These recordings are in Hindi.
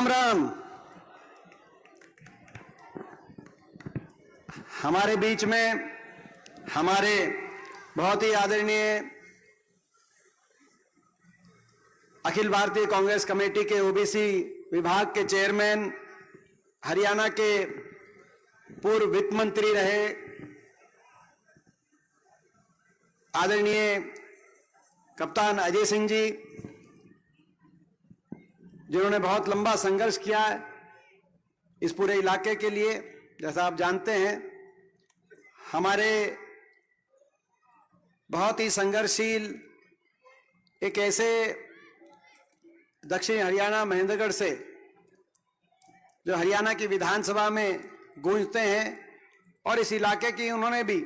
राम राम। हमारे बीच में हमारे बहुत ही आदरणीय अखिल भारतीय कांग्रेस कमेटी के ओबीसी विभाग के चेयरमैन, हरियाणा के पूर्व वित्त मंत्री रहे आदरणीय कप्तान अजय सिंह जी, जिन्होंने बहुत लंबा संघर्ष किया है इस पूरे इलाके के लिए। जैसा आप जानते हैं, हमारे बहुत ही संघर्षशील एक ऐसे दक्षिण हरियाणा महेंद्रगढ़ से जो हरियाणा की विधानसभा में गूंजते हैं, और इस इलाके की उन्होंने भी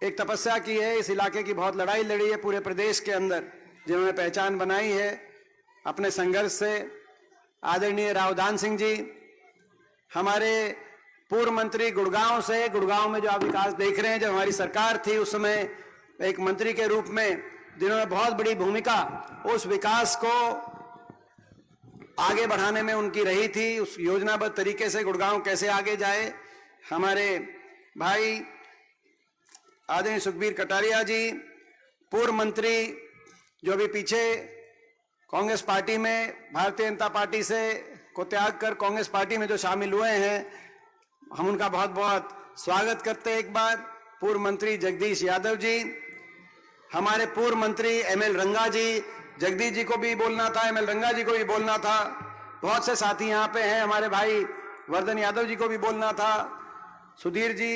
एक तपस्या की है, इस इलाके की बहुत लड़ाई लड़ी है पूरे प्रदेश के अंदर, जिन्होंने पहचान बनाई है अपने संघर्ष से। आदरणीय रावदान सिंह जी, हमारे पूर्व मंत्री गुड़गांव से, गुड़गांव में जो आप विकास देख रहे हैं, जब हमारी सरकार थी उस समय एक मंत्री के रूप में जिन्होंने बहुत बड़ी भूमिका उस विकास को आगे बढ़ाने में उनकी रही थी, उस योजनाबद्ध तरीके से गुड़गांव कैसे आगे जाए। हमारे भाई आदरणीय सुखबीर कटारिया जी, पूर्व मंत्री जो अभी पीछे कांग्रेस पार्टी में भारतीय जनता पार्टी से को त्याग कर कांग्रेस पार्टी में जो शामिल हुए हैं, हम उनका बहुत बहुत स्वागत करते हैं। एक बार पूर्व मंत्री जगदीश यादव जी, हमारे पूर्व मंत्री एमएल रंगा जी, जगदीश जी को भी बोलना था, एमएल रंगा जी को भी बोलना था, बहुत से साथी यहाँ पे हैं, हमारे भाई वर्धन यादव जी को भी बोलना था, सुधीर जी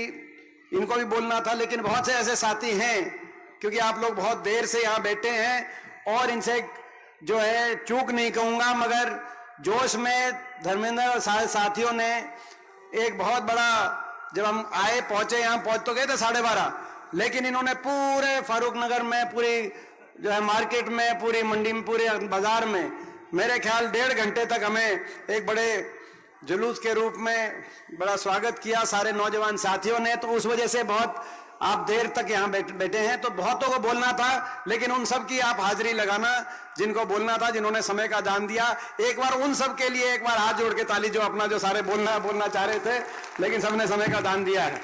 इनको भी बोलना था, लेकिन बहुत से ऐसे साथी हैं क्योंकि आप लोग बहुत देर से यहाँ बैठे हैं और इनसे जो है चूक नहीं कहूंगा, मगर जोश में धर्मेंद्र और सारे साथियों ने एक बहुत बड़ा, जब हम आए पहुंचे, यहाँ पहुंच तो गए थे 12:30, लेकिन इन्होंने पूरे फारूक नगर में, पूरी जो है मार्केट में, पूरी मंडी में, पूरे बाजार में मेरे ख्याल 1.5 घंटे तक हमें एक बड़े जुलूस के रूप में बड़ा स्वागत किया सारे नौजवान साथियों ने। तो उस वजह से बहुत आप देर तक यहाँ बैठे हैं, तो बहुतों को बोलना था, लेकिन उन सब की आप हाजिरी लगाना जिनको बोलना था, जिन्होंने समय का दान दिया। एक बार उन सब के लिए एक बार हाथ जोड़ के ताली, जो अपना जो सारे बोलना चाह रहे थे लेकिन सबने समय का दान दिया है।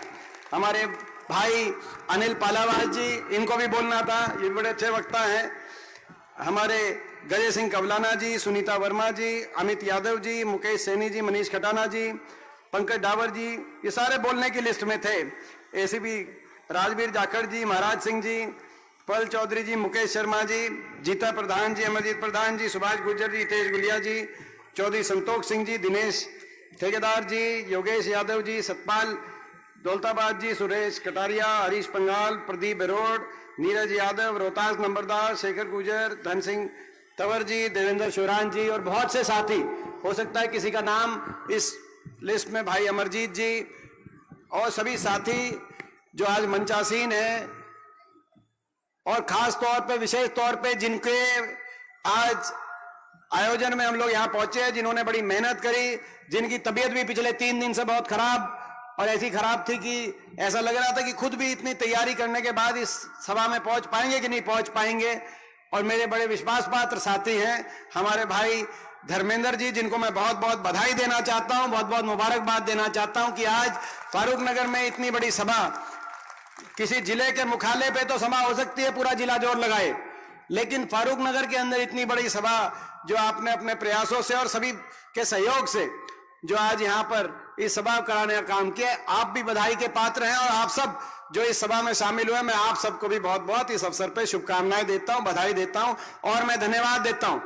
हमारे भाई अनिल पालावाल जी, इनको भी बोलना था, ये बड़े अच्छे वक्ता हैं। हमारे गजय सिंह कबलाना जी, सुनीता वर्मा जी, अमित यादव जी, मुकेश सैनी जी, मनीष खटाना जी, पंकज डावर जी, ये सारे बोलने की लिस्ट में थे। एसीपी राजवीर जाखड़ जी, महाराज सिंह जी, पल चौधरी जी, मुकेश शर्मा जी, जीता प्रधान जी, अमरजीत प्रधान जी, सुभाष गुर्जर जी, हितेश गुलिया जी, चौधरी संतोष सिंह जी, दिनेश ठेकेदार जी, योगेश यादव जी, सतपाल दौलताबाद जी, सुरेश कटारिया, हरीश पंगाल, प्रदीप बेरोड़, नीरज यादव, रोहतास नंबरदार, शेखर गुजर, धन सिंह तंवर जी, देवेंद्र शोरान जी, और बहुत से साथी, हो सकता है किसी का नाम इस लिस्ट में, भाई अमरजीत जी और सभी साथी जो आज मंचासीन है, और खास तौर पे, विशेष तौर पे जिनके आज आयोजन में हम लोग यहाँ पहुंचे हैं, जिन्होंने बड़ी मेहनत करी, जिनकी तबीयत भी पिछले 3 दिन से बहुत खराब, और ऐसी खराब थी कि ऐसा लग रहा था कि खुद भी इतनी तैयारी करने के बाद इस सभा में पहुंच पाएंगे कि नहीं पहुंच पाएंगे। और मेरे बड़े विश्वास पात्र साथी हैं हमारे भाई धर्मेंद्र जी, जिनको मैं बहुत बहुत बधाई देना चाहता हूं, बहुत बहुत मुबारकबाद देना चाहता हूं कि आज फारूक नगर में इतनी बड़ी सभा, किसी जिले के मुख्यालय पे तो सभा हो सकती है पूरा जिला जोर लगाए, लेकिन फारूक नगर के अंदर इतनी बड़ी सभा जो आपने अपने प्रयासों से और सभी के सहयोग से जो आज यहाँ पर इस सभा कराने का काम किया, आप भी बधाई के पात्र हैं। और आप सब जो इस सभा में शामिल हुए, मैं आप सबको भी बहुत बहुत इस अवसर पर शुभकामनाएं देता हूं, बधाई देता हूं, और मैं धन्यवाद देता हूं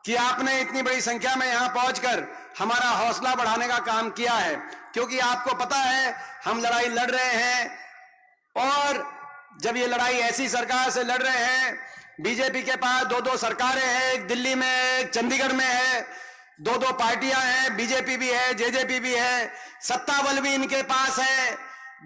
कि आपने इतनी बड़ी संख्या में यहाँ पहुंचकर हमारा हौसला बढ़ाने का काम किया है। क्योंकि आपको पता है हम लड़ाई लड़ रहे हैं, और जब ये लड़ाई ऐसी सरकार से लड़ रहे हैं, बीजेपी के पास 2-2 सरकारें हैं, एक दिल्ली में, एक चंडीगढ़ में है, 2-2 पार्टियां हैं, बीजेपी भी है, जेजेपी भी है, सत्ता बल भी इनके पास है,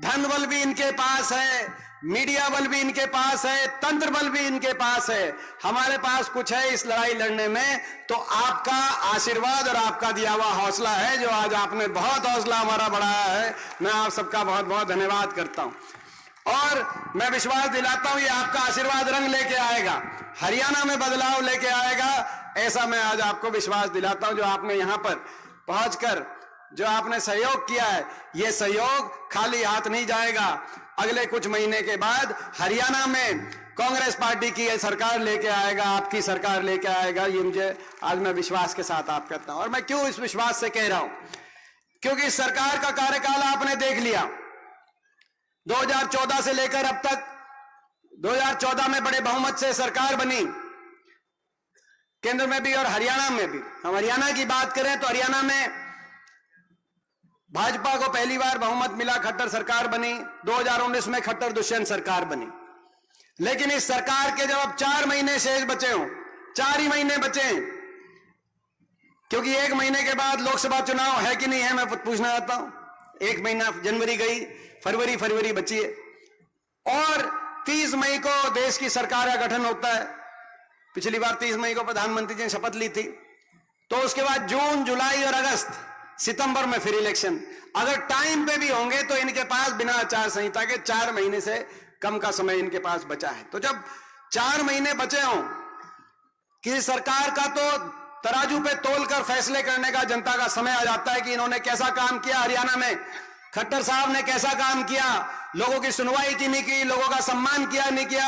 धन बल भी इनके पास है, मीडिया बल भी इनके पास है, तंत्र बल भी इनके पास है। हमारे पास कुछ है इस लड़ाई लड़ने में, तो आपका आशीर्वाद और आपका दिया हुआ हौसला है, जो आज आपने बहुत हौसला हमारा बढ़ाया है। मैं आप सबका बहुत बहुत धन्यवाद करता हूं। और मैं विश्वास दिलाता हूं ये आपका आशीर्वाद रंग लेके आएगा, हरियाणा में बदलाव लेके आएगा, ऐसा मैं आज आपको विश्वास दिलाता हूं। जो आपने यहां पर पहुंचकर जो आपने सहयोग किया है, ये सहयोग खाली हाथ नहीं जाएगा। अगले कुछ महीने के बाद हरियाणा में कांग्रेस पार्टी की सरकार लेके आएगा, आपकी सरकार लेके आएगा, ये मुझे आज मैं विश्वास के साथ आप कहता हूं। और मैं क्यों इस विश्वास से कह रहा हूं, क्योंकि इस सरकार का कार्यकाल आपने देख लिया। 2014 से लेकर अब तक 2014 में बड़े बहुमत से सरकार बनी, केंद्र में भी और हरियाणा में भी। हम हरियाणा की बात करें तो हरियाणा में भाजपा को पहली बार बहुमत मिला, खट्टर सरकार बनी। 2019 में खट्टर दुष्यंत सरकार बनी। लेकिन इस सरकार के जब अब 4 महीने शेष बचे हों, 4 ही महीने बचे हैं, क्योंकि 1 महीने के बाद लोकसभा चुनाव है कि नहीं है, मैं पूछना चाहता हूं। 1 महीना जनवरी गई, फरवरी बची है, और 30 मई को देश की सरकार का गठन होता है। पिछली बार 30 मई को प्रधानमंत्री जी ने शपथ ली थी। तो उसके बाद जून, जुलाई और अगस्त, सितंबर में फिर इलेक्शन। अगर टाइम पे भी होंगे तो इनके पास बिना आचार संहिता के 4 महीने से कम का समय इनके पास बचा है। तो जब 4 महीने बचे हों, किसी सरकार का तो तराजू पे तोलकर फैसले करने का जनता का समय आ जाता है कि इन्होंने कैसा काम किया। हरियाणा में खट्टर साहब ने कैसा काम किया, लोगों की सुनवाई की नहीं की, लोगों का सम्मान किया नहीं किया,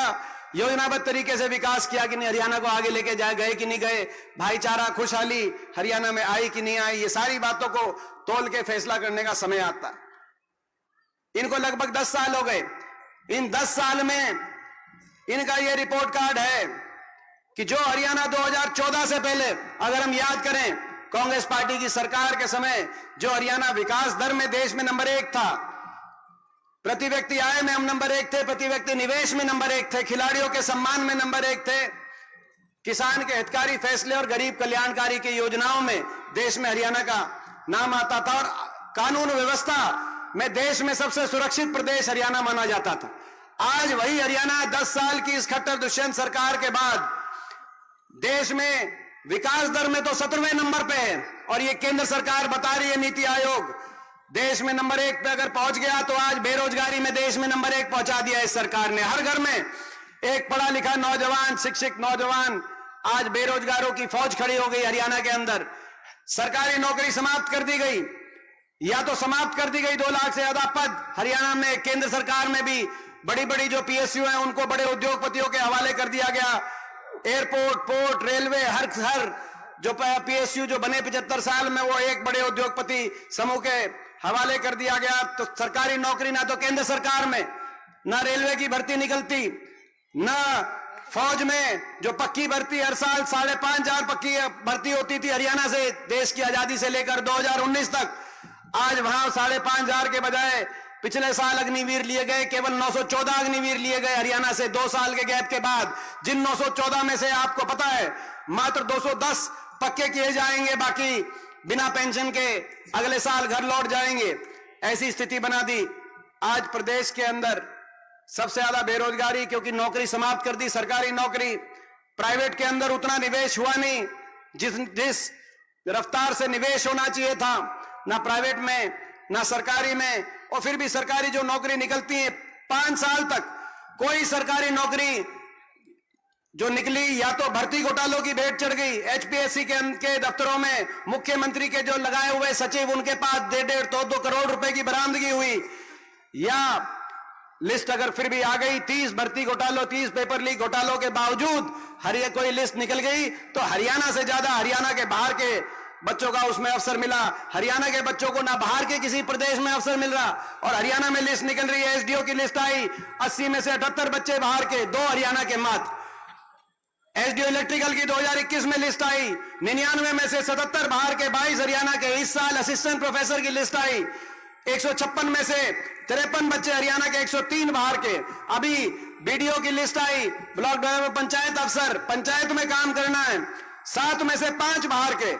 योजनाबद्ध तरीके से विकास किया कि नहीं, हरियाणा को आगे लेके जाए गए कि नहीं गए, भाईचारा खुशहाली हरियाणा में आई कि नहीं आई, ये सारी बातों को तोल के फैसला करने का समय आता है। इनको लगभग 10 साल हो गए। इन 10 साल में इनका ये रिपोर्ट कार्ड है कि जो हरियाणा 2014 से पहले, अगर हम याद करें कांग्रेस पार्टी की सरकार के समय, जो हरियाणा विकास दर में देश में नंबर 1 था, प्रति व्यक्ति आय में हम नंबर 1 थे, प्रति व्यक्ति निवेश में नंबर 1 थे, खिलाड़ियों के सम्मान में नंबर 1 थे, किसान के हितकारी फैसले और गरीब कल्याणकारी की योजनाओं में देश में हरियाणा का नाम आता था, और कानून व्यवस्था में देश में सबसे सुरक्षित प्रदेश हरियाणा माना जाता था। आज वही हरियाणा 10 साल की इस खट्टर दुष्यंत सरकार के बाद देश में विकास दर में तो 17वें नंबर पे है, और ये केंद्र सरकार बता रही है, नीति आयोग, देश में नंबर 1 पे अगर पहुंच गया तो आज बेरोजगारी में देश में नंबर 1 पहुंचा दिया इस सरकार ने। हर घर में एक पढ़ा लिखा नौजवान, शिक्षित नौजवान, आज बेरोजगारों की फौज खड़ी हो गई हरियाणा के अंदर। सरकारी नौकरी समाप्त कर दी गई, या तो समाप्त कर दी गई 2 लाख से ज्यादा पद हरियाणा में। केंद्र सरकार में भी बड़ी बड़ी जो पीएसयू हैं उनको बड़े उद्योगपतियों के हवाले कर दिया गया। एयरपोर्ट, पोर्ट, रेलवे, हर जो पीएसयू जो बने 75 साल में, वो एक बड़े उद्योगपति समूह के हवाले कर दिया गया। तो सरकारी नौकरी ना तो केंद्र सरकार में, ना रेलवे की भर्ती निकलती, ना फौज में जो पक्की भर्ती हर साल 5,500 पक्की भर्ती होती थी हरियाणा से, देश की आजादी से लेकर 2019 तक। आज वहां 5,500 के बजाय पिछले साल अग्निवीर लिए गए, केवल 914 अग्निवीर लिए गए हरियाणा से 2 साल के गैप के बाद। जिन 914 में से आपको पता है मात्र 210 पक्के किए जाएंगे, बाकी बिना पेंशन के अगले साल घर लौट जाएंगे। ऐसी स्थिति बना दी। आज प्रदेश के अंदर सबसे ज्यादा बेरोजगारी, क्योंकि नौकरी समाप्त कर दी सरकारी नौकरी। प्राइवेट के अंदर उतना निवेश हुआ नहीं जिस रफ्तार से निवेश होना चाहिए था, ना प्राइवेट में ना सरकारी में। और फिर भी सरकारी जो नौकरी निकलती है 5 साल तक कोई सरकारी नौकरी जो निकली, या तो भर्ती घोटालों की भेंट चढ़ गई। एचपीएससी के दफ्तरों में मुख्यमंत्री के जो लगाए हुए सचिव, उनके पास 1.5-2 करोड़ रुपए की बरामदगी हुई। या लिस्ट अगर फिर भी आ गई 30 भर्ती घोटालों, 30 पेपर लीक घोटालों के बावजूद कोई लिस्ट निकल गई, तो हरियाणा से ज्यादा हरियाणा के बाहर के बच्चों का उसमें अवसर मिला। हरियाणा के बच्चों को ना बाहर के किसी प्रदेश में अवसर मिल रहा, और हरियाणा में लिस्ट निकल रही है। एसडीओ की लिस्ट आई, 80 में से 78 बच्चे बाहर के, 2 हरियाणा के मात्र। एसडीओ इलेक्ट्रिकल की 2021 में लिस्ट आई, 99 में से 77 बाहर के, 22 हरियाणा के। इस साल असिस्टेंट प्रोफेसर की लिस्ट आई, 156 में से 53 बच्चे हरियाणा के, 103 बाहर के। अभी बीडीओ की लिस्ट आई, ब्लॉक डेवलपमेंट पंचायत अफसर, पंचायत में काम करना है, 7 में से 5 बाहर के।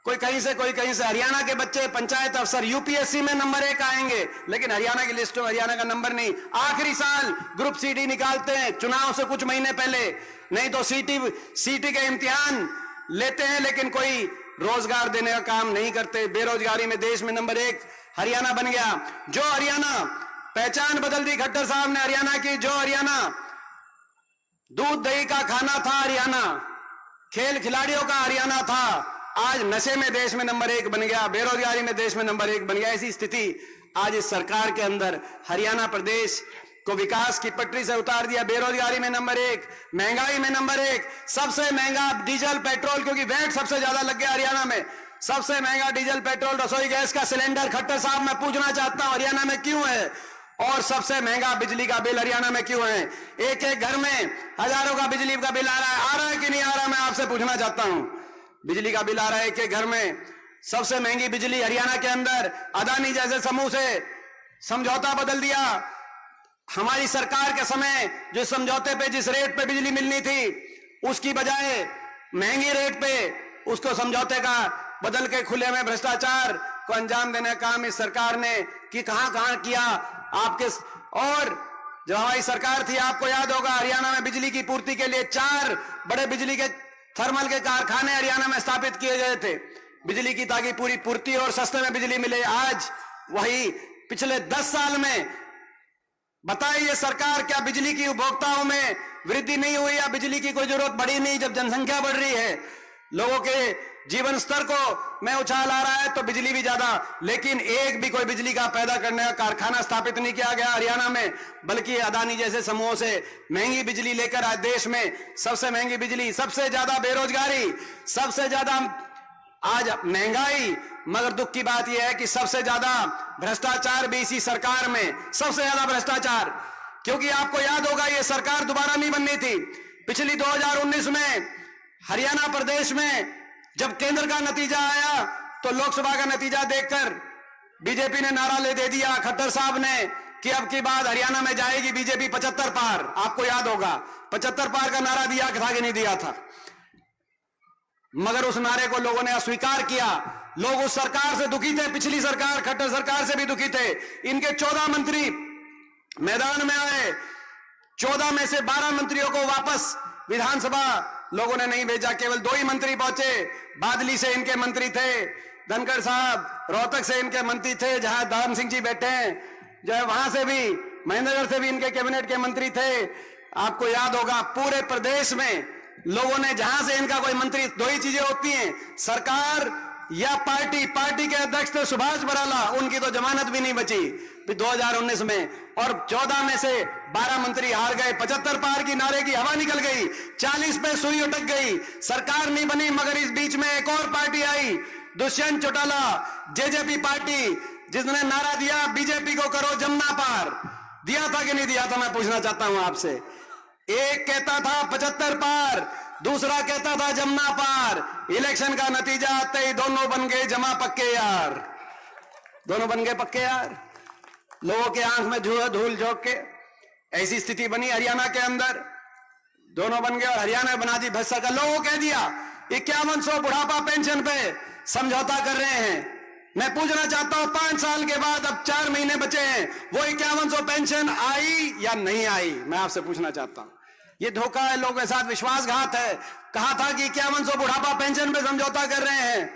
कोई कहीं से कोई कहीं से। हरियाणा के बच्चे पंचायत अफसर, यूपीएससी में नंबर 1 आएंगे, लेकिन हरियाणा की लिस्ट में हरियाणा का नंबर नहीं। आखिरी साल ग्रुप सीडी निकालते हैं चुनाव से कुछ महीने पहले, नहीं तो सीटी के इम्तिहान लेते हैं, लेकिन कोई रोजगार देने का काम नहीं करते। बेरोजगारी में देश में नंबर 1 हरियाणा बन गया। जो हरियाणा पहचान बदल दी खट्टर साहब ने हरियाणा की। जो हरियाणा दूध दही का खाना था, हरियाणा खेल खिलाड़ियों का हरियाणा था, आज नशे में देश में नंबर 1 बन गया, बेरोजगारी में देश में नंबर 1 बन गया। ऐसी स्थिति आज इस सरकार के अंदर हरियाणा प्रदेश को विकास की पटरी से उतार दिया। बेरोजगारी में नंबर 1, महंगाई में नंबर 1, सबसे महंगा डीजल पेट्रोल, क्योंकि वैट सबसे ज्यादा लग गया हरियाणा में, सबसे महंगा डीजल पेट्रोल रसोई गैस का सिलेंडर। खट्टर साहब मैं पूछना चाहता हूं हरियाणा में क्यों है? और सबसे महंगा बिजली का बिल हरियाणा में क्यों है? एक एक घर में हजारों का बिजली का बिल आ रहा है कि नहीं आ रहा? मैं आपसे पूछना चाहता हूं। बिजली का बिल आ रहा है एक एक घर में। सबसे महंगी बिजली हरियाणा के अंदर अदानी जैसे समूह से समझौता बदल दिया। हमारी सरकार के समय जो समझौते पे जिस रेट पे बिजली मिलनी थी, उसकी बजाय महंगी रेट पे उसको समझौते का बदल के खुले में भ्रष्टाचार को अंजाम देने का काम इस सरकार ने कि कहां किया आपके। और जब हमारी सरकार थी, आपको याद होगा, हरियाणा में बिजली की पूर्ति के लिए 4 बड़े बिजली के थर्मल के कारखाने हरियाणा में स्थापित किए गए थे बिजली की, ताकि पूरी पूर्ति और सस्ते में बिजली मिले। आज वही पिछले 10 साल में बताइए सरकार, क्या बिजली की उपभोक्ताओं में वृद्धि नहीं हुई या बिजली की कोई जरूरत बढ़ी नहीं? जब जनसंख्या बढ़ रही है, लोगों के जीवन स्तर को में उछाल आ रहा है, तो बिजली भी ज्यादा, लेकिन एक भी कोई बिजली का पैदा करने का कारखाना स्थापित नहीं किया गया हरियाणा में, बल्कि अदानी जैसे समूहों से महंगी बिजली लेकर आज देश में सबसे महंगी बिजली, सबसे ज्यादा बेरोजगारी, सबसे ज्यादा आज महंगाई, मगर दुख की बात यह है कि सबसे ज्यादा भ्रष्टाचार भी इसी सरकार में, सबसे ज्यादा भ्रष्टाचार। क्योंकि आपको याद होगा, यह सरकार दोबारा नहीं बननी थी। पिछली 2019 में हरियाणा प्रदेश में जब केंद्र का नतीजा आया, तो लोकसभा का नतीजा देखकर बीजेपी ने नारा ले दे दिया खट्टर साहब ने कि अब की बात हरियाणा में जाएगी बीजेपी 75 पार। आपको याद होगा 75 पार का नारा दिया था कि नहीं दिया था? मगर उस नारे को लोगों ने अस्वीकार किया। लोग उस सरकार से दुखी थे, पिछली सरकार खट्टर सरकार से भी दुखी थे। इनके 14 मंत्री मैदान में आए, 14 में से 12 मंत्रियों को वापस विधानसभा लोगों ने नहीं भेजा, केवल 2 ही मंत्री पहुंचे। बादली से इनके मंत्री थे, धनखड़ साहब, रोहतक से इनके मंत्री थे जहां दाम सिंह जी बैठे हैं, जो है वहां से भी, महेंद्रगढ़ से भी इनके कैबिनेट के मंत्री थे। आपको याद होगा पूरे प्रदेश में लोगों ने, जहां से इनका कोई मंत्री, 2 ही चीजें होती हैं, सरकार या पार्टी। पार्टी के अध्यक्ष थे सुभाष बराला, उनकी तो जमानत भी नहीं बची 2019 में, और 14 में से 12 मंत्री हार गए। 75 पार की नारे की हवा निकल गई, 40 पे सुई अटक गई, सरकार नहीं बनी। मगर इस बीच में एक और पार्टी आई, दुष्यंत चौटाला, जेजेपी पार्टी, जिसने नारा दिया बीजेपी को करो जमुना पार। दिया था कि नहीं दिया था? मैं पूछना चाहता हूं आपसे। एक कहता था 75 पार, दूसरा कहता था जमुना पार। इलेक्शन का नतीजा आते ही दोनों बन गए जमा पक्के यार, दोनों बन गए पक्के यार। लोगों के आंख में धूल झोंक के ऐसी स्थिति बनी हरियाणा के अंदर, दोनों बन गए और हरियाणा में बना दी भ्रष्ट सरकार। लोगों कह दिया 5100 बुढ़ापा पेंशन पे समझौता कर रहे हैं। मैं पूछना चाहता हूं 5 साल के बाद, अब 4 महीने बचे हैं, वो 5100 पेंशन आई या नहीं आई? मैं आपसे पूछना चाहता हूं। ये धोखा है, लोगों के साथ विश्वासघात है। कहा था कि 5100 बुढ़ापा पेंशन पे समझौता कर रहे हैं,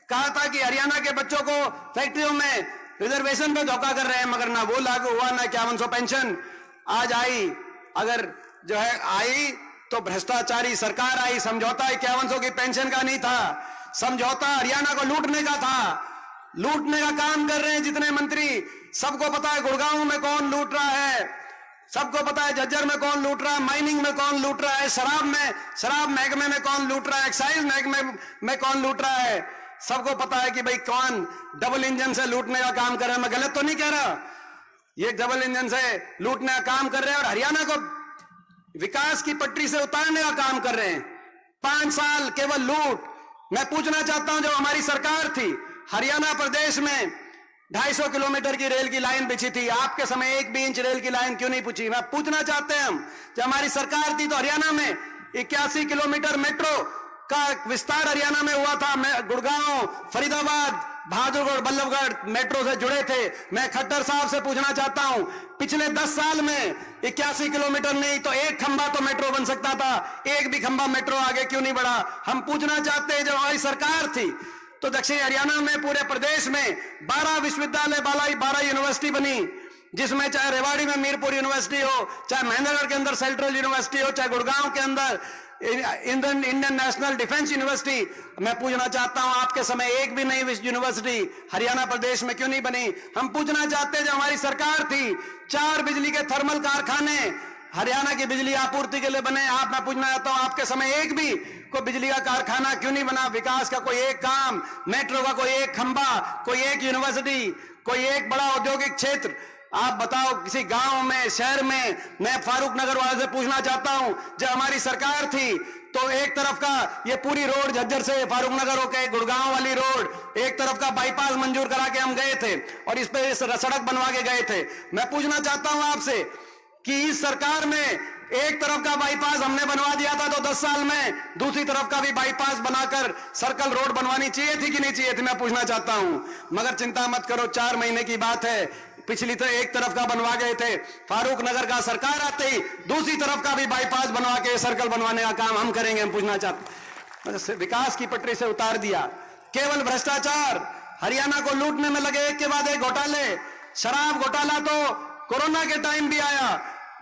कहा था कि हरियाणा के बच्चों को फैक्ट्रियों में रिजर्वेशन पे धोखा कर रहे हैं, मगर ना वो लागू हुआ ना 5100 पेंशन आज आई। अगर जो है आई तो भ्रष्टाचारी सरकार आई। समझौता 5100 की पेंशन का नहीं था, समझौता हरियाणा को लूटने का था। लूटने का काम कर रहे हैं जितने मंत्री, सबको पता है गुड़गांव में कौन लूट रहा है, सबको पता है झज्जर में कौन लूट रहा है, माइनिंग में कौन लूट रहा है, शराब महकमे में कौन लूट रहा है, एक्साइज महकमे में कौन लूट रहा है। सबको पता है कि भाई कौन डबल इंजन से लूटने का काम कर रहा है। मैं गलत तो नहीं कह रहा, ये डबल इंजन से लूटने का काम कर रहे हैं और हरियाणा को विकास की पटरी से उतारने का काम कर रहे हैं। 5 साल केवल लूट। मैं पूछना चाहता हूं, जब हमारी सरकार थी, हरियाणा प्रदेश में 250 किलोमीटर की रेल की लाइन बिछी थी, आपके समय 1 भी इंच रेल की लाइन क्यों नहीं पूछी? मैं पूछना चाहते हैं हम, जब हमारी सरकार थी तो हरियाणा में 81 किलोमीटर मेट्रो का विस्तार हरियाणा में हुआ था। गुड़गांव, फरीदाबाद, बहादुरगढ़, बल्लभगढ़ मेट्रो से जुड़े थे। मैं खट्टर साहब से पूछना चाहता हूं, पिछले 10 साल में 81 किलोमीटर नहीं तो 1 खंबा तो मेट्रो बन सकता था, 1 भी खंबा मेट्रो आगे क्यों नहीं बढ़ा? हम पूछना चाहते हैं, जब हमारी सरकार थी तो दक्षिण हरियाणा में पूरे प्रदेश में 12 विश्वविद्यालय, 12 यूनिवर्सिटी बनी, जिसमें चाहे रेवाड़ी में मीरपुर यूनिवर्सिटी हो, चाहे महेंद्रगढ़ के अंदर सेंट्रल यूनिवर्सिटी हो, चाहे गुड़गांव के अंदर इंडियन नेशनल डिफेंस यूनिवर्सिटी। मैं पूछना चाहता हूं, आपके समय एक भी नहीं यूनिवर्सिटी हरियाणा प्रदेश में क्यों नहीं बनी? हम पूछना चाहते हैं, जब हमारी सरकार थी 4 बिजली के थर्मल कारखाने हरियाणा की बिजली आपूर्ति के लिए बने। मैं पूछना चाहता हूं, आपके समय एक भी कोई बिजली का कारखाना क्यों नहीं बना? विकास का कोई एक काम, मेट्रो का कोई एक खंबा, कोई एक यूनिवर्सिटी, कोई एक बड़ा औद्योगिक क्षेत्र, आप बताओ किसी गांव में, शहर में? मैं फारूक नगर वाले से पूछना चाहता हूं, जब हमारी सरकार थी तो एक तरफ का ये पूरी रोड झज्जर से फारूक नगर होके गुड़गांव वाली रोड, एक तरफ का बाईपास मंजूर करा के हम गए थे और इस पे सड़क बनवा के गए थे। मैं पूछना चाहता हूं आपसे कि इस सरकार में एक तरफ का बाईपास हमने बनवा दिया था तो 10 साल में दूसरी तरफ का भी बाईपास बनाकर सर्कल रोड बनवानी चाहिए थी कि नहीं चाहिए थी? मैं पूछना चाहता हूं। मगर चिंता मत करो, 4 महीने की बात है, पिछली तो एक तरफ का बनवा गए थे, फारूक नगर का सरकार आते ही दूसरी तरफ का भी बाईपास बनवा के सर्कल बनवाने का काम हम करेंगे। हम पूछना चाहते, विकास की पटरी से उतार दिया, केवल भ्रष्टाचार, हरियाणा को लूटने में लगे एक के बाद एक घोटाले। शराब घोटाला तो कोरोना के टाइम भी आया,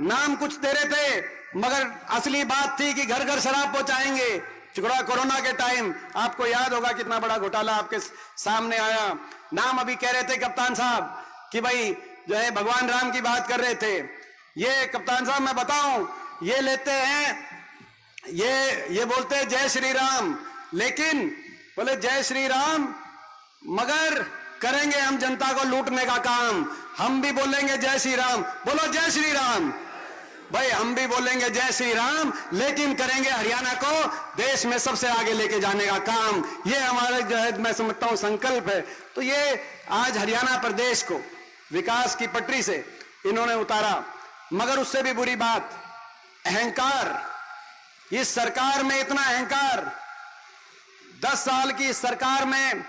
नाम कुछ दे रहे थे मगर असली बात थी कि घर घर शराब पहुंचाएंगे। कोरोना के टाइम आपको याद होगा कितना बड़ा घोटाला आपके सामने आया। नाम अभी कह रहे थे कप्तान साहब कि भाई जो है भगवान राम की बात कर रहे थे। ये कप्तान साहब मैं बताऊं, ये लेते हैं, ये बोलते हैं जय श्री राम, लेकिन बोले जय श्री राम मगर करेंगे हम जनता को लूटने का काम। हम भी बोलेंगे जय श्री राम, बोलो जय श्री राम भाई, हम भी बोलेंगे जय श्री राम, लेकिन करेंगे हरियाणा को देश में सबसे आगे लेके जाने का काम। ये हमारा जो है मैं समझता हूं संकल्प है। तो ये आज हरियाणा प्रदेश को विकास की पटरी से इन्होंने उतारा। मगर उससे भी बुरी बात, अहंकार। इस सरकार में इतना अहंकार, 10 साल की इस सरकार में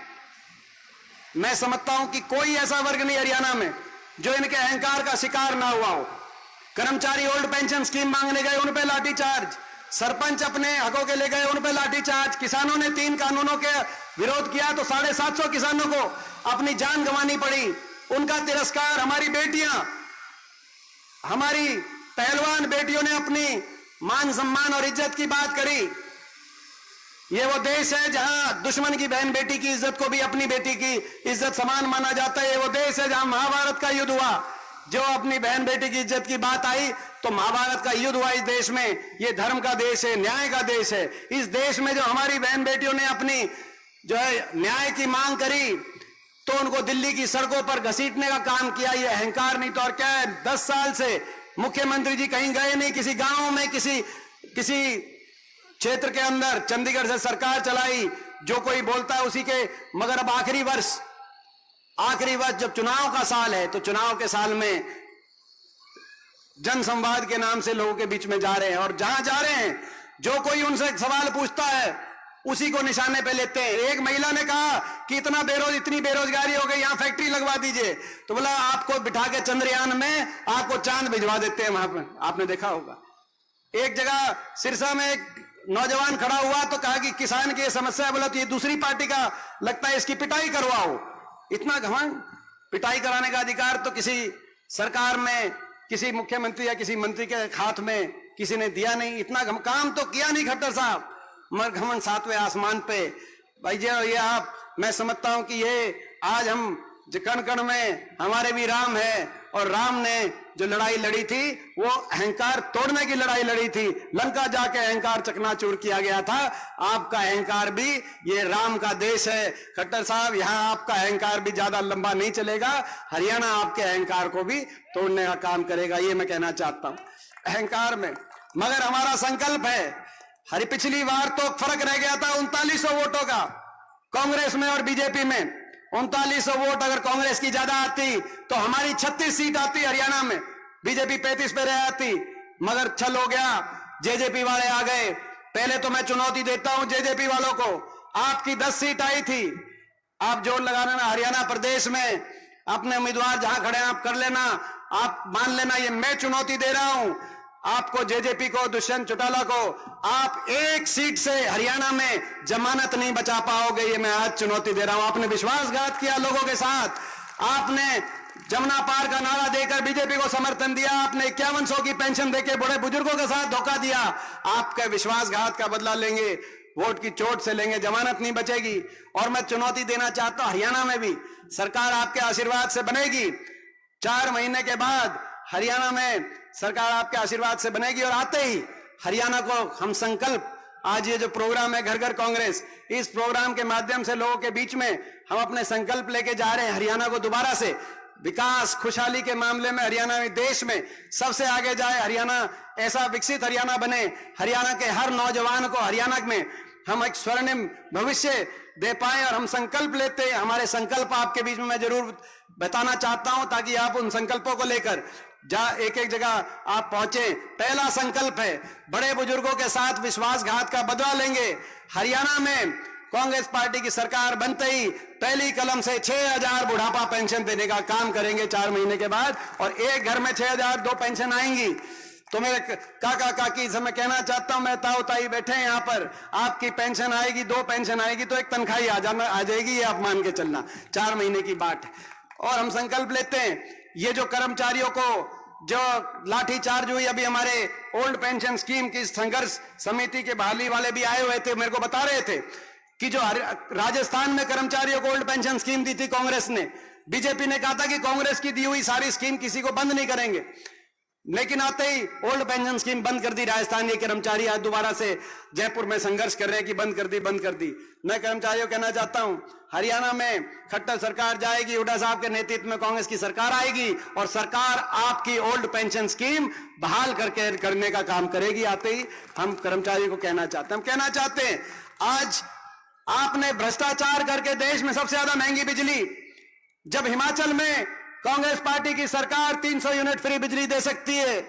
मैं समझता हूं कि कोई ऐसा वर्ग नहीं हरियाणा में जो इनके अहंकार का शिकार ना हुआ हो। कर्मचारी ओल्ड पेंशन स्कीम मांगने गए, उन पे लाठीचार्ज। सरपंच अपने हकों के ले गए, उन पे लाठीचार्ज। किसानों ने 3 कानूनों के विरोध किया तो 750 किसानों को अपनी जान गंवानी पड़ी, उनका तिरस्कार। हमारी बेटियां, हमारी पहलवान बेटियों ने अपनी मान सम्मान और इज्जत की बात करी। ये वो देश है जहां दुश्मन की बहन बेटी की इज्जत को भी अपनी बेटी की इज्जत समान माना जाता है। ये वो देश है जहां महाभारत का युद्ध हुआ, जो अपनी बहन बेटी की इज्जत की बात आई तो महाभारत का युद्ध हुआ इस देश में। ये धर्म का देश है, न्याय का देश है। इस देश में जो हमारी बहन बेटियों ने अपनी जो है न्याय की मांग करी तो उनको दिल्ली की सड़कों पर घसीटने का काम किया। ये अहंकार नहीं तो और क्या है? 10 साल से मुख्यमंत्री जी कहीं गए नहीं, किसी गांव में, किसी क्षेत्र के अंदर। चंडीगढ़ से सरकार चलाई, जो कोई बोलता है उसी के। मगर अब आखिरी वर्ष जब चुनाव का साल है तो चुनाव के साल में जन संवाद के नाम से लोगों के बीच में जा रहे हैं और जहां जा रहे हैं जो कोई उनसे सवाल पूछता है उसी को निशाने पे लेते हैं। एक महिला ने कहा कि इतनी बेरोजगारी हो गई, यहां फैक्ट्री लगवा दीजिए। तो बोला आपको बिठा के चंद्रयान में आपको चांद भिजवा देते हैं वहां पर। आपने देखा होगा एक जगह सिरसा में एक नौजवान खड़ा हुआ तो कहा कि किसान की समस्या है। बोला तो ये दूसरी पार्टी का लगता है, इसकी पिटाई करवाओ। इतना घमंड, पिटाई कराने का अधिकार तो किसी सरकार में, किसी मुख्यमंत्री या किसी मंत्री के हाथ में किसी ने दिया नहीं। इतना काम तो किया नहीं खट्टर साहब, मगर घमंड 7वें आसमान पे। भाई ये आप, मैं समझता हूं कि ये आज हम कण कण में हमारे भी राम है और राम ने जो लड़ाई लड़ी थी वो अहंकार तोड़ने की लड़ाई लड़ी थी। लंका जाके अहंकार चकनाचूर किया गया था। आपका अहंकार भी, ये राम का देश है खट्टर साहब, यहां आपका अहंकार भी ज्यादा लंबा नहीं चलेगा। हरियाणा आपके अहंकार को भी तोड़ने का काम करेगा, ये मैं कहना चाहता हूं अहंकार में। मगर हमारा संकल्प है, पिछली बार तो फर्क रह गया था 3900 वोटों का कांग्रेस में और बीजेपी में। 3900 वोट अगर कांग्रेस की ज्यादा आती तो हमारी 36 सीट आती हरियाणा में, बीजेपी 35 पे रह आती। मगर छल हो गया, जेजेपी वाले आ गए। पहले तो मैं चुनौती देता हूं जेजेपी वालों को, आपकी 10 सीट आई थी, आप जोर लगाना ना। हरियाणा प्रदेश में अपने उम्मीदवार जहां खड़े हैं आप कर लेना, आप मान लेना, ये मैं चुनौती दे रहा हूं आपको, जेजेपी को, दुष्यंत चौटाला को। आप 1 सीट से हरियाणा में जमानत नहीं बचा पाओगे, ये मैं आज चुनौती दे रहा हूं। आपने विश्वासघात किया लोगों के साथ, आपने जमुना पार का नारा देकर बीजेपी को समर्थन दिया, आपने 5100 की पेंशन देकर बड़े बुजुर्गों के साथ धोखा दिया। आपके विश्वासघात का बदला लेंगे, वोट की चोट से लेंगे, जमानत नहीं बचेगी। और मैं चुनौती देना चाहता हूं, हरियाणा में भी सरकार आपके आशीर्वाद से बनेगी। 4 महीने के बाद हरियाणा में सरकार आपके आशीर्वाद से बनेगी और आते ही हरियाणा को हम संकल्प, आज ये जो प्रोग्राम है घर घर कांग्रेस, इस प्रोग्राम के माध्यम से लोगों के बीच में हम अपने संकल्प लेके जा रहे हैं। हरियाणा को दोबारा से विकास खुशहाली के मामले में हरियाणा में देश में सबसे आगे जाए, हरियाणा ऐसा विकसित हरियाणा बने, हरियाणा के हर नौजवान को हरियाणा में हम एक स्वर्णिम भविष्य दे पाए। और हम संकल्प लेते हैं, हमारे संकल्प आपके बीच में मैं जरूर बताना चाहता हूं ताकि आप उन संकल्पों को लेकर एक एक जगह आप पहुंचे। पहला संकल्प है, बड़े बुजुर्गों के साथ विश्वासघात का बदला लेंगे। हरियाणा में कांग्रेस पार्टी की सरकार बनते ही पहली कलम से 6000 बुढ़ापा पेंशन देने का काम करेंगे 4 महीने के बाद, और एक घर में 6000 2 पेंशन आएंगी। तो मेरे काका काकी से मैं कहना चाहता हूं, मैं ताऊ ताई बैठे हैं यहां पर, आपकी पेंशन आएगी, 2 पेंशन आएगी तो एक तनख्वाही आ जाएगी, ये आप मान के चलना, 4 महीने की बात है। और हम संकल्प लेते हैं, ये जो कर्मचारियों को जो लाठीचार्ज हुई, अभी हमारे ओल्ड पेंशन स्कीम की संघर्ष समिति के बहाली वाले भी आए हुए थे, मेरे को बता रहे थे कि जो राजस्थान में कर्मचारियों को ओल्ड पेंशन स्कीम दी थी कांग्रेस ने, बीजेपी ने कहा था कि कांग्रेस की दी हुई सारी स्कीम किसी को बंद नहीं करेंगे, लेकिन आते ही ओल्ड पेंशन स्कीम बंद कर दी। राजस्थान के कर्मचारी आज दोबारा से जयपुर में संघर्ष कर रहे हैं कि बंद कर दी, बंद कर दी। मैं कर्मचारियों को कहना चाहता हूं, हरियाणा में खट्टर सरकार जाएगी, हुड्डा साहब के नेतृत्व में कांग्रेस की सरकार आएगी और सरकार आपकी ओल्ड पेंशन स्कीम बहाल करने का काम करेगी। आते ही हम कर्मचारियों को कहना चाहते हैं, हम कहना चाहते हैं, आज आपने भ्रष्टाचार करके देश में सबसे ज्यादा महंगी बिजली, जब हिमाचल में कांग्रेस पार्टी की सरकार 300 यूनिट फ्री बिजली दे सकती है,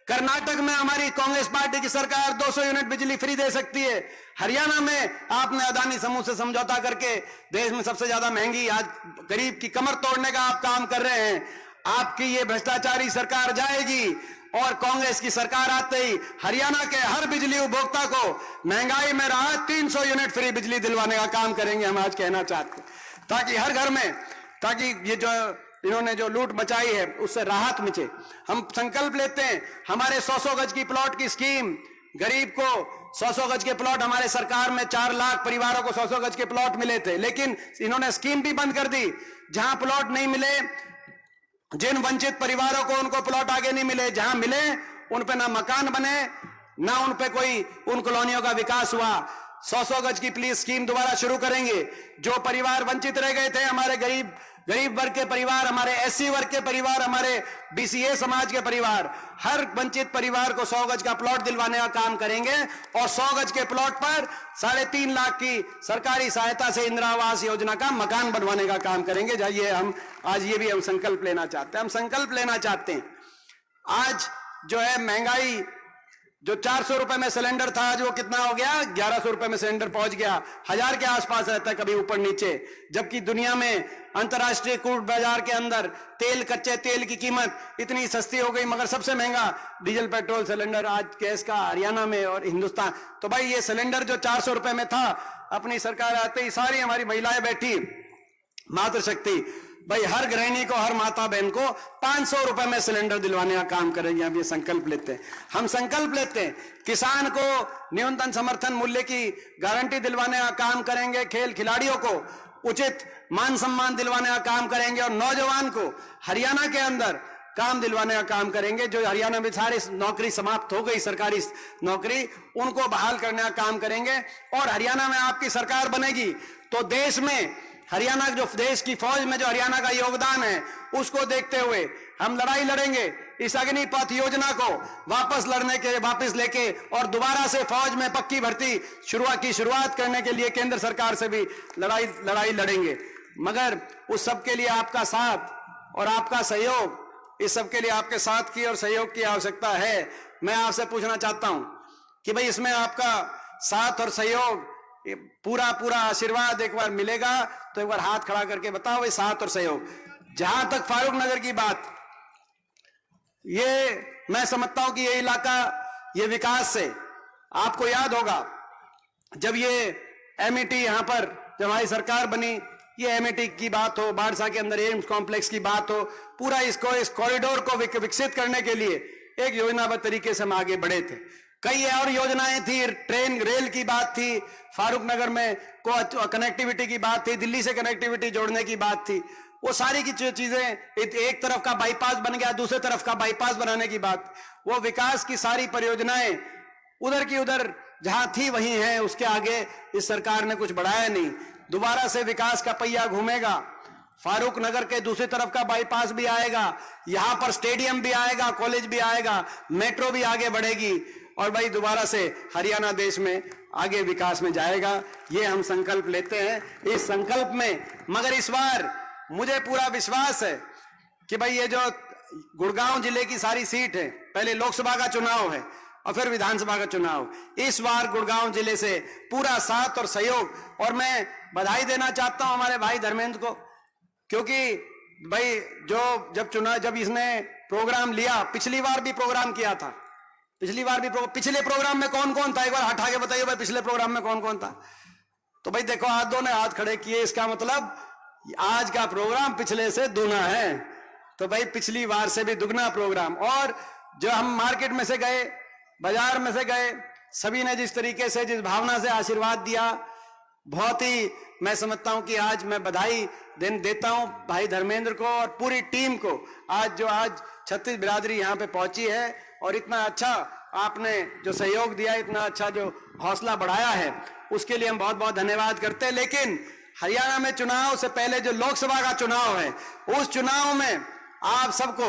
कर्नाटक में हमारी कांग्रेस पार्टी की सरकार 200 यूनिट बिजली फ्री दे सकती है, हरियाणा में आपने अदानी समूह से समझौता करके देश में सबसे ज्यादा महंगी, आज गरीब की कमर तोड़ने का आप काम कर रहे हैं। आपकी ये भ्रष्टाचारी सरकार जाएगी और कांग्रेस की सरकार आते ही हरियाणा के हर बिजली उपभोक्ता को महंगाई में राहत 300 यूनिट फ्री बिजली दिलवाने का काम करेंगे। हम आज कहना चाहते हैं, ताकि हर घर में, ताकि ये जो इन्होंने जो लूट मचाई है उससे राहत मिले। हम संकल्प लेते हैं, हमारे 100 गज की प्लॉट की स्कीम, गरीब को 100 गज के प्लॉट, हमारे सरकार में 4 लाख परिवारों को 100 गज के प्लॉट मिले थे, लेकिन इन्होंने स्कीम भी बंद कर दी। जहां प्लॉट नहीं मिले, जिन वंचित परिवारों को उनको प्लॉट आगे नहीं मिले, जहां मिले उन पे ना मकान बने, ना उन पे कोई उन कॉलोनियों का विकास हुआ। 100 गज की प्लीज स्कीम दोबारा शुरू करेंगे। जो परिवार वंचित रह गए थे, हमारे गरीब वर्ग के परिवार, हमारे SC वर्ग के परिवार, हमारे BCA समाज के परिवार, हर वंचित परिवार को 100 गज का प्लॉट दिलवाने का काम करेंगे और 100 गज के प्लॉट पर 3.5 लाख की सरकारी सहायता से इंदिरा आवास योजना का मकान बनवाने का काम करेंगे। जाइए, हम आज ये भी हम संकल्प लेना चाहते हैं। हम संकल्प लेना चाहते हैं, आज जो है महंगाई, जो 400 रुपए में सिलेंडर था, आज वो कितना हो गया, 1100 रुपए में सिलेंडर पहुंच गया। 1000 के आसपास रहता है, कभी ऊपर नीचे। जबकि दुनिया में अंतर्राष्ट्रीय क्रूड बाजार के अंदर तेल, कच्चे तेल की कीमत इतनी सस्ती हो गई, मगर सबसे महंगा डीजल पेट्रोल सिलेंडर आज गैस का हरियाणा में और हिंदुस्तान। तो भाई ये सिलेंडर जो 400 रुपए में था, अपनी सरकार आते ही सारी हमारी महिलाएं बैठी, मातृशक्ति, भाई हर गृहिणी को, हर माता बहन को 500 रुपए में सिलेंडर दिलवाने का काम करेंगे। हम ये संकल्प लेते हैं। हम संकल्प लेते हैं, किसान को न्यूनतम समर्थन मूल्य की गारंटी दिलवाने का काम करेंगे, खेल खिलाड़ियों को उचित मान सम्मान दिलवाने का काम करेंगे और नौजवान को हरियाणा के अंदर काम दिलवाने का काम करेंगे। जो हरियाणा में सारी नौकरी समाप्त हो गई, सरकारी नौकरी, उनको बहाल करने का काम करेंगे। और हरियाणा में आपकी सरकार बनेगी तो देश में, हरियाणा जो देश की फौज में जो हरियाणा का योगदान है, उसको देखते हुए हम लड़ाई लड़ेंगे। इस अग्निपथ योजना को वापस लेके और दोबारा से फौज में पक्की भर्ती शुरुआत करने के लिए केंद्र सरकार से भी लड़ाई लड़ेंगे। मगर उस सब के लिए आपका साथ और आपका सहयोग, इस सब के लिए आपके साथ की और सहयोग की आवश्यकता है। मैं आपसे पूछना चाहता हूं कि भाई इसमें आपका साथ और सहयोग, पूरा आशीर्वाद एक बार मिलेगा तो एक बार हाथ खड़ा करके बताओ भाई, साथ और सहयोग। जहां तक फारूक नगर की बात, ये मैं समझता हूं कि ये इलाका, ये विकास से, आपको याद होगा जब ये MET यहां पर, जब हमारी सरकार बनी ये एमएटी की बात हो, बाड़सा के अंदर एम्स कॉम्प्लेक्स की बात हो, पूरा इसको इस कॉरिडोर को विकसित करने के लिए एक योजनाबद्ध तरीके से हम आगे बढ़े थे। कई और योजनाएं थी, ट्रेन रेल की बात थी, फारूक नगर में कनेक्टिविटी की बात थी, दिल्ली से कनेक्टिविटी जोड़ने की बात थी। वो सारी की चीजें, एक तरफ का बाईपास बन गया, दूसरे तरफ का बाईपास बनाने की बात, वो विकास की सारी परियोजनाएं उधर की उधर जहां थी वहीं है, उसके आगे इस सरकार ने कुछ बढ़ाया नहीं। दोबारा से विकास का पहिया घूमेगा, फारूक नगर के दूसरी तरफ का बाईपास भी आएगा, यहां पर स्टेडियम भी आएगा, कॉलेज भी आएगा, मेट्रो भी आगे बढ़ेगी और भाई दोबारा से हरियाणा देश में आगे विकास में जाएगा। ये हम संकल्प लेते हैं। इस संकल्प में मगर इस बार मुझे पूरा विश्वास है कि भाई ये जो गुड़गांव जिले की सारी सीट है, पहले लोकसभा का चुनाव है और फिर विधानसभा का चुनाव, इस बार गुड़गांव जिले से पूरा साथ और सहयोग, और मैं बधाई देना चाहता हूं हमारे भाई धर्मेंद्र को, क्योंकि भाई जब इसने प्रोग्राम लिया, पिछली बार भी प्रोग्राम किया था, पिछले प्रोग्राम में कौन कौन था, एक बार हटा के बताइए भाई पिछले प्रोग्राम में कौन कौन था। तो भाई देखो आज दोनों हाथ खड़े किए, इसका मतलब आज का प्रोग्राम पिछले से दुगना है। तो भाई पिछली बार से भी दुगना प्रोग्राम, और जो हम मार्केट में से गए, बाजार में से गए, सभी ने जिस तरीके से, जिस भावना से आशीर्वाद दिया, बहुत ही मैं समझता हूं कि आज मैं बधाई देता हूं भाई धर्मेंद्र को और पूरी टीम को। आज छत्तीस बिरादरी यहां पे पहुंची है और इतना अच्छा आपने जो सहयोग दिया, इतना अच्छा जो हौसला बढ़ाया है, उसके लिए हम बहुत बहुत धन्यवाद करते हैं। लेकिन हरियाणा में चुनाव से पहले जो लोकसभा का चुनाव है, उस चुनाव में आप सबको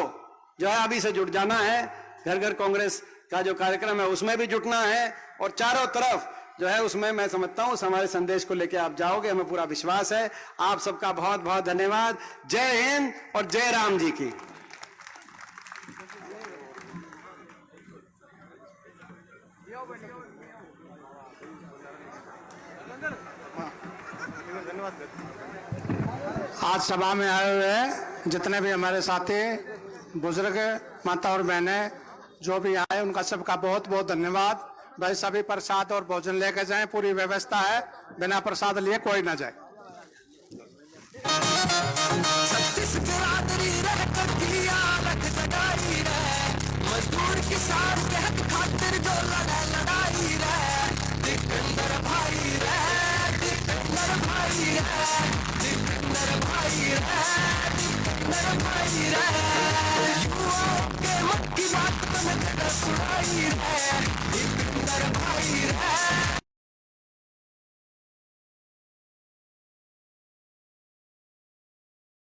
जो है अभी से जुट जाना है। घर घर कांग्रेस का जो कार्यक्रम है उसमें भी जुटना है और चारों तरफ जो है उसमें मैं समझता हूं हमारे संदेश को लेकर आप जाओगे, हमें पूरा विश्वास है। आप सबका बहुत बहुत धन्यवाद। जय हिंद और जय राम जी की। आज सभा में आए हुए हैं जितने भी हमारे साथी बुजुर्ग माता और बहनें जो भी आए, उनका सबका बहुत बहुत धन्यवाद। भाई सभी प्रसाद और भोजन लेके जाएं, पूरी व्यवस्था है, बिना प्रसाद लिए कोई ना जाए। छत्तीस बिरादरी रह कटिया रख जगाई रहे, मजदूर किसान के हक खातिर जो लड़ाई रहे, दिकंदर भाई रहे, दिकंदर भाई रहे, दिकंदर भाई रहे, दिकंदर भाई रहे, युवाओं के मत की बात में सुनाई रहे, दिकंदर भाई रहे।